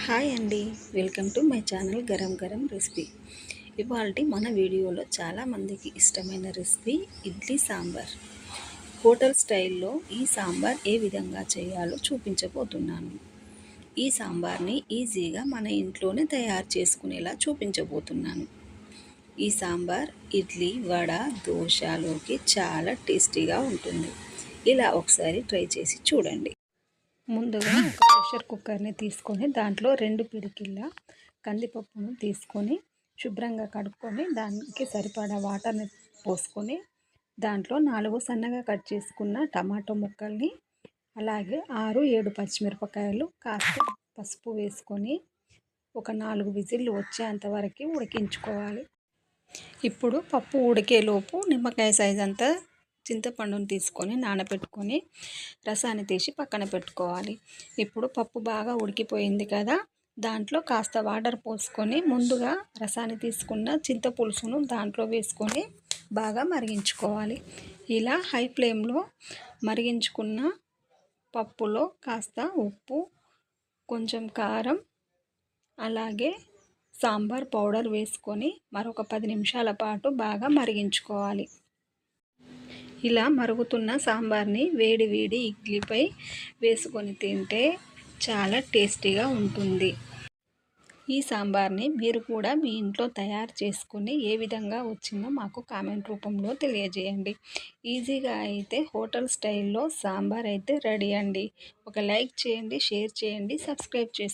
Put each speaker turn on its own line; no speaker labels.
Hi అండి, welcome to my channel garam garam recipe. ఇవాల్టి మన వీడియోలో చాలామందికి ఇష్టమైన రెసిపీ ఇడ్లీ సాంబార్. హోటల్ స్టైల్లో ఈ సాంబార్ ఏ విధంగా చేయాలో చూపించబోతున్నాను. ఈ సాంబార్ని ఈజీగా మన ఇంట్లోనే తయారు చేసుకునేలా చూపించబోతున్నాను. ఈ సాంబార్ ఇడ్లీ, వడ, దోశలోకి చాలా టేస్టీగా ఉంటుంది. ఇలా ఒకసారి ట్రై చేసి చూడండి. ముందుగా ఒక ప్రెషర్ కుక్కర్ని తీసుకొని దాంట్లో 2 పిడికిళ్ళ కందిపప్పును తీసుకొని శుభ్రంగా కడుక్కొని దానికి సరిపడా వాటర్ని పోసుకొని దాంట్లో 4 సన్నగా కట్ చేసుకున్న టమాటో ముక్కల్ని, అలాగే 6-7 పచ్చిమిరపకాయలు, కాస్త పసుపు వేసుకొని ఒక 4 విజిల్లు వచ్చేంత వరకు ఉడికించుకోవాలి. ఇప్పుడు పప్పు ఉడికేలోపు నిమ్మకాయ సైజ్ అంతా చింతపండుని తీసుకొని నానబెట్టుకొని రసాన్ని తీసి పక్కన పెట్టుకోవాలి. ఇప్పుడు పప్పు బాగా ఉడికిపోయింది కదా, దాంట్లో కాస్త వాటర్ పోసుకొని ముందుగా రసాన్ని తీసుకున్న చింతపులుసును దాంట్లో వేసుకొని బాగా మరిగించుకోవాలి. ఇలా హై ఫ్లేమ్లో మరిగించుకున్న పప్పులో కాస్త ఉప్పు, కొంచెం కారం, అలాగే సాంబార్ పౌడర్ వేసుకొని మరొక 10 నిమిషాల పాటు బాగా మరిగించుకోవాలి. ఇలా మరుగుతున్న సాంబార్ని వేడి వేడి ఇడ్లీపై వేసుకొని తింటే చాలా టేస్టీగా ఉంటుంది. ఈ సాంబార్ని మీరు కూడా మీ ఇంట్లో తయారు చేసుకుని ఏ విధంగా వచ్చిందో మాకు కామెంట్ రూపంలో తెలియజేయండి. ఈజీగా అయితే హోటల్ స్టైల్లో సాంబార్ అయితే రెడీ అండి. ఒక లైక్ చేయండి, షేర్ చేయండి, సబ్స్క్రైబ్ చేసుకోండి.